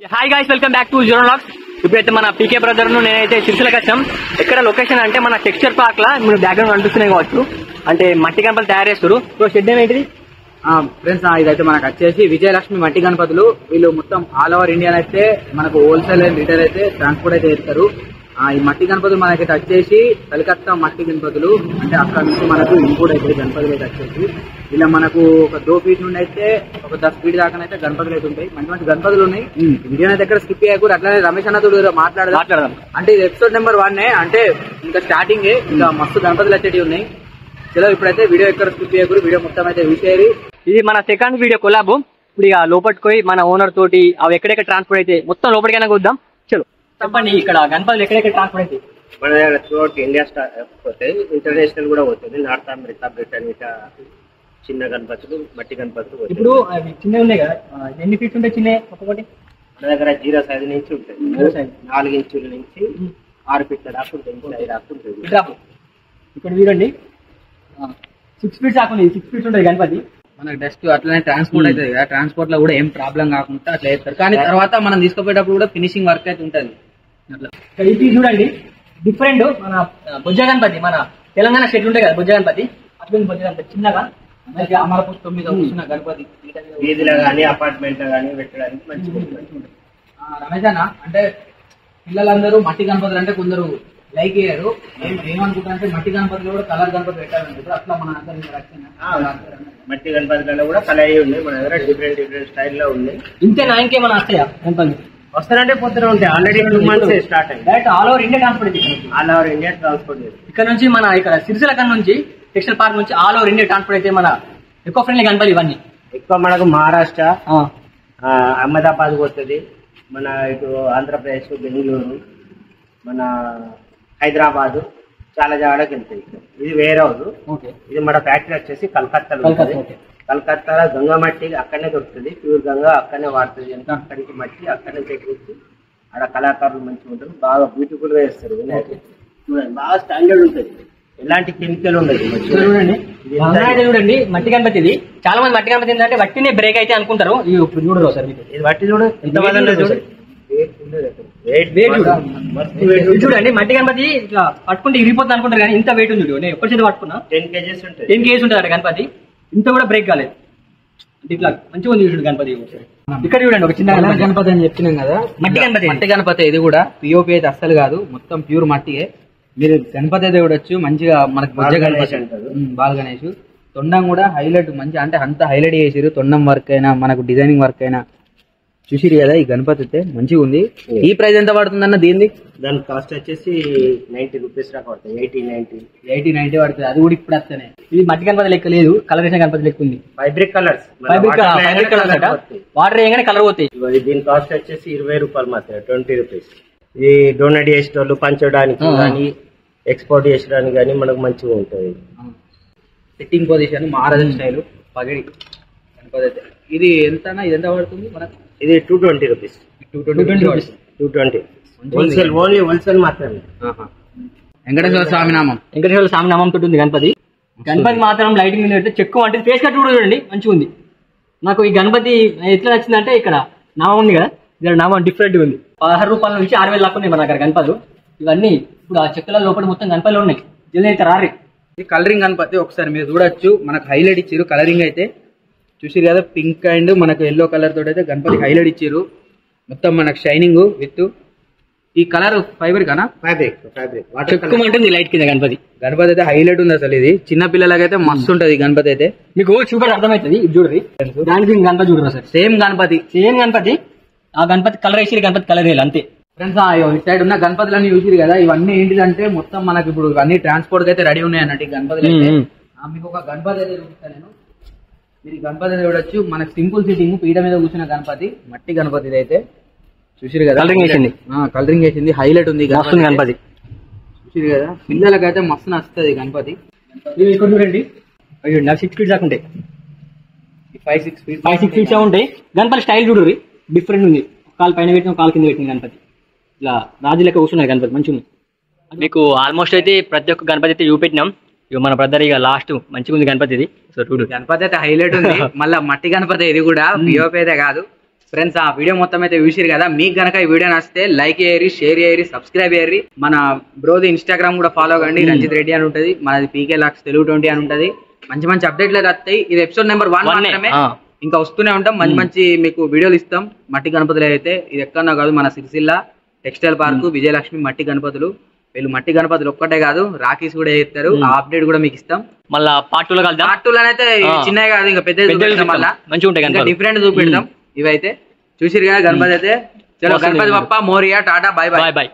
Hi guys, welcome back to zero lakhs. ఇప్పుడైతే మన పీకే brother ను నేనైతే సిరిసిల్లకి వచ్చాం. ఎక్కడ లొకేషన్ అంటే మన టెక్స్చర్ పార్క్ లా మీరు బ్యాక్గ్రౌండ్ కనిపిస్తున్నాయి కావచ్చు. అంటే మట్టి గణపతులు తయారు చేస్తారు. షెడ్ ఏంటిది ఫ్రెండ్స్, ఇదైతే మనకు వచ్చేసి విజయలక్ష్మి మట్టి గణపతులు. వీళ్ళు మొత్తం ఆల్ ఓవర్ ఇండియా అయితే మనకు హోల్సేల్ అండ్ రిటైల్ అయితే ట్రాన్స్పోర్ట్ అయితే చేస్తారు. ఈ మట్టి గణపతులు మనకైతే వచ్చేసి కలకత్తా మట్టి గణపతులు, అంటే అక్కడ నుంచి మనకు ఇంపోర్ట్ అయితే గణపతులు అయితే వచ్చేసి ఇలా మనకు ఒక 2 ఫీట్ నుండి అయితే ఒక 10 ఫీట్ దాకా అయితే గణపతులు అయితే ఉంటాయి. మంచి మంచి గణపతులు ఉన్నాయి. వీడియో అయితే ఎక్కడ స్కిప్ చేయకూడదు. అట్లానే రమేష్ అన్నతో మాట్లాడదాం. అంటే ఇది ఎపిసోడ్ నెంబర్ 1 అంటే ఇంకా స్టార్టింగ్ ఇంకా మస్తు గణపతులు వచ్చేవి ఉన్నాయి. చలో ఇప్పుడైతే వీడియో ఎక్కడ స్కిప్ చేయకూడదు. వీడియో మొత్తం అయితే విషయాలు. ఇది మన సెకండ్ వీడియో కొలాబ్. ఇప్పుడు ఇక లోపలికి పోయి మన ఓనర్ తోటి అవి ఎక్కడెక్కడ ట్రాన్స్పోర్ట్ అయితే మొత్తం లోపలికైనా చూద్దాం. చలో చెప్పండి, ఇక్కడ గణపతులు ఎక్కడెక్కడ ట్రాన్స్పోర్ట్ అయితే? మన దగ్గర త్రూఅవుట్ ఇండియా పోతాయి, ఇంటర్నేషనల్ కూడా పోతుంది. నార్త్ అమెరికా, బ్రిటన్, చిన్న గణపతులు, మట్టి గణపతులు. ఇప్పుడు అవి చిన్నవి ఉన్నాయి కదా, ఎన్ని ఫీట్స్ ఉంటాయి చిన్న ఒక్కొక్కటి? మన దగ్గర 0 సైజు నుంచి ఉంటుంది. 4 ఇంచుల నుంచి 6 ఫీట్ల దాకా ఉంటుంది. 5 దాకా ఉంటుంది. ఇక్కడ చూడండి 6 ఫీట్స్ కాకుండా 6 ఫీట్స్ ఉంటుంది గణపతి. మనకి డస్ట్ అట్లనే ట్రాన్స్పోర్ట్ అవుతుంది కదా, ట్రాన్స్పోర్ట్ లో కూడా ఏం ప్రాబ్లం కాకుండా అట్లా చేస్తారు. కానీ తర్వాత మనం తీసుకుపోయేటప్పుడు కూడా ఫినిషింగ్ వర్క్ అయితే ఉంటుంది. అట్లా ఇది చూడండి డిఫరెంట్. మన బొజ్జ గణపతి, మన తెలంగాణ స్టేట్ ఉంటాయి కదా బొజ్జ గణపతి, అట్లా బొజ్జ గణపతి చిన్నగా అమరపుష్పం మీద కూర్చున్న గణపతి వీధిలో కానీ అపార్ట్మెంట్ లో కానీ పెట్టడానికి మంచిగా ఉంటుంది. రమేష్ అన్న, అంటే పిల్లలందరూ మట్టి గణపతులు అంటే కొందరు లైక్ అయ్యారు. ఏమనుకుంటారంటే మట్టి గణపతిలో కూడా కలర్ గణపతి పెట్టాలంటే అట్లా మన మట్టి గణపతులలో కూడా కలర్ ఉన్నాయి. మన దగ్గర డిఫరెంట్ స్టైల్లో ఉన్నాయి. ఇంతేనా, ఇంకేమైనా వస్తాయా గణపతి? వస్తారంటే పోతూనే ఉంటాయి. ఆల్రెడీ 2 months స్టార్ట్ అయ్యింది. Direct all over India transport. All over India transport చేస్తారు. ఇక్కడ నుంచి మన ఇక్కడ సిరిసిల్ల కన్నా నుంచి టెక్స్టైల్ పార్క్ నుంచి ఆల్ ఓవర్ ఇండియా ట్రాన్స్పోర్ట్ అయితే మన ఎక్కువ ఫ్రెండ్లీ గణపతి ఇవన్నీ. ఎక్కువ మనకు మహారాష్ట్ర, అహ్మదాబాద్ పోతుంది. మన ఇటు ఆంధ్రప్రదేశ్, బెంగళూరు, మన హైదరాబాద్ చాలా జాగాలకు వెళ్తాయి. ఇది వేరే హౌస్. ఇది మన ఫ్యాక్టరీ వచ్చేసి కలకత్తాలో ఉంటుంది. కలకత్తాలో గంగా మట్టి అక్కడనే దొరుకుతుంది. ప్యూర్ గంగా అక్కడనే వాడుతుంది. అంటే అక్కడికి మట్టి అక్కడనే తెచ్చి ఆడ కళాకారులు మంచిగా ఉంటారు. బాగా బ్యూటిఫుల్ గా చేస్తారు. చూడండి, బాగా స్టాండర్డ్ ఉంటుంది. ఎలాంటి కెమికల్ ఉండదు. చూడండి మట్టి గణపతి. ఇది చాలా మంది మట్టి గణపతి ఏంటంటే వట్టినే బ్రేక్ అయితే అనుకుంటారు. చూడరు సార్, ఇది వట్టి చూడు ఎంత చూడండి. మట్టి గణపతి ఇట్లా పట్టుకుంటే ఇరిగిపోతుంది అనుకుంటారు, కానీ ఇంత వెయిట్ ఉంది. నేను ఎప్పటి చేతి పట్టుకున్నా 10 kgs ఉంటుంది. 10 kgs ఉంటుంది గణపతి. ఇంత కూడా బ్రేక్ కాలేదు. అంటే ఇట్లా మంచిగా ఉంది చూడండి గణపతి. ఇక్కడ చూడండి ఒక చిన్న గణపతి అని చెప్తున్నాం కదా, మట్టి గణపతి. మట్టి గణపతి ఇది కూడా పిఓపి అయితే అస్సలు కాదు, మొత్తం ప్యూర్ మట్టియే. మీరు గణపతి అయితే చూడొచ్చు. మంచిగా మనకి బొజ్జ గణపతి బాల గణేష్. తొండం కూడా హైలైట్ మంచి, అంటే అంత హైలైట్ చేసిరు. తొండం వర్క్ అయినా మనకు డిజైనింగ్ వర్క్ అయినా చూసిరు కదా. ఈ గణపతి అయితే మంచిగా ఉంది. ఈ ప్రైస్ ఎంత పడుతుందన్న దీన్ని? దాని కాస్ట్ వచ్చేసి 90 రూపీస్ దాకా పడుతుంది. 80-90 పడుతుంది. అది కూడా ఇప్పుడు వస్తేనే. ఇది మట్టి గణపతి లెక్క లేదు, కలర్ వేసిన గణపతి లెక్క ఉంది. ఫైబ్రిక్ కలర్స్, వాటర్ వేయగానే కలర్ పోతాయి. దీని కాస్ట్ వచ్చేసి 20 రూపాయలు మాత్రమే, 20 రూపీస్. ఇది డొనేట్ చేసే వాళ్ళు పంచడానికి కానీ ఎక్స్పోర్ట్ చేసడానికి కానీ మనకు మంచిగా ఉంటుంది. Sitting position Maharajan style పగిడి Ganapati అయితే. ఇది ఎంత పడుతుంది మనకు? ఇది 220 రూపీస్. 220 హోల్సేల్, ఓన్లీ హోల్సేల్ మాత్రమే. వెంకటేశ్వర స్వామి నామం తోటి ఉంది గణపతి. గణపతి మాత్రం లైటింగ్ మీద పెడితే చెక్కు అంటే ఫేస్ కట్ కూడా చూడండి మంచిగా ఉంది. నాకు ఈ గణపతి ఎట్లా నచ్చిందంటే ఇక్కడ నామం ఉంది కదా, ఇక్కడ నామం డిఫరెంట్ ఉంది. 16 రూపాయల నుంచి 6,000 దాకా ఉన్నాయి మన దగ్గర గణపతులు. ఇవన్నీ ఇప్పుడు ఆ చెక్కల లోపల మొత్తం గణపతులు ఉన్నాయి. జల్దీ అయితే రారి. ఇది కలరింగ్ గణపతి. ఒకసారి మీరు చూడొచ్చు, మనకు హైలైట్ ఇచ్చారు కలరింగ్ అయితే. చూసిరు కదా, పింక్ అండ్ మనకు ఎల్లో కలర్ తోటి అయితే గణపతి హైలైట్ ఇచ్చారు. మొత్తం మనకు షైనింగ్ విత్ ఈ కలర్ ఫైబ్రిక్ అనా? ఫ్యాబ్రిక్ చెక్కుమంటుంది లైట్ కింద గణపతి. గణపతి అయితే హైలైట్ ఉంది అసలు. ఇది చిన్న పిల్లలకైతే మస్తు ఉంటది గణపతి అయితే. మీకు చూపడి అర్థమవుతుంది. ఇది చూడండి, దానికి గణపతి చూడరు సార్. సేమ్ గణపతి. ఆ గణపతి కలర్ వేసి గణపతి కలర్ వేయాలి అంతే. ఫ్రెండ్స్, ఇటు సైడ్ ఉన్న గణపతులన్నీ చూసిరు కదా. ఇవన్నీ ఏంటిదంటే మొత్తం మనకి ఇప్పుడు ఇవన్నీ ట్రాన్స్పోర్ట్ అయితే రెడీ ఉన్నాయి అన్నట్టు గణపతులు అయితే. మీకు ఒక గణపతి అయితే చూపిస్తాను నేను. మీరు గణపతి అయితే చూడొచ్చు. మనకి సింపుల్ సిట్టింగ్ పీట మీద కూర్చున్న గణపతి, మట్టి గణపతి అయితే చూసిరు కదా. కలరింగ్ వేసింది హైలైట్ ఉంది గణపతి. చూసిరు కదా, పిల్లలకైతే మస్తు నచ్చుతుంది గణపతి. ఇక్కడ చూడండి 6 ఫీట్స్ దాకా ఉంటాయి. 5-6 ఫీట్స్ ఉంటాయి. గణపతి స్టైల్ చూడరు డిఫరెంట్ ఉంది. కాలు పైన పెట్టిన కాలు కింద పెట్టిన గణపతి. ఇలా రాజు లెక్క కూర్చున్నాయి గణపతి మంచిగా ఉంది. మీకు ఆల్మోస్ట్ అయితే ప్రతి ఒక్క గణపతి అయితే చూపెట్టినాం. ఇక మన బ్రదర్ ఇక లాస్ట్ మంచిగా ఉంది గణపతి. ఇది సో చూడు, గణపతి అయితే హైలైట్ ఉంది. మళ్ళీ మట్టి గణపతి ఇది కూడా పిఓపి అయితే కాదు. ఫ్రెండ్స్ ఆ వీడియో మొత్తం అయితే చూసిరు కదా. మీకు గనక ఈ వీడియో నచ్చితే లైక్ చేయరి, షేర్ చేయరి, సబ్స్క్రైబ్ చేయరి. మన బ్రోది ఇన్స్టాగ్రామ్ కూడా ఫాలో కండి, రంజిత్ రెడ్డి అని ఉంటుంది. మనది పీకే లాక్స్ తెలుగు 20 అని ఉంటుంది. మంచి మంచి అప్డేట్లు అయితే వస్తాయి. ఇది ఎపిసోడ్ నెంబర్ 1 మాత్రమే, ఇంకా వస్తూనే ఉంటాం. మంచి మంచి మీకు వీడియోలు ఇస్తాం. మట్టి గణపతులు అయితే ఇది ఎక్కడన్నా కాదు, మన సిరిసిల్ల టెక్స్టైల్ పార్క్ విజయలక్ష్మి మట్టి గణపతులు. వీళ్ళు మట్టి గణపతులు ఒక్కటే కాదు, రాఖీస్ కూడా చేస్తారు. ఆ అప్డేట్ కూడా మీకు ఇస్తాం. మళ్ళీ పార్ట్ 2లో కలుద్దాం. పార్ట్ 2 అయితే చిన్నవి కాదు, ఇంకా పెద్ద మంచిగా ఉంటాయి, డిఫరెంట్ చూపెడతాం. ఇవైతే చూసిరు కదా గణపతి అయితే. చలో గణపతి బప్ప మోరియా, టాటా, బాయ్ బాయ్.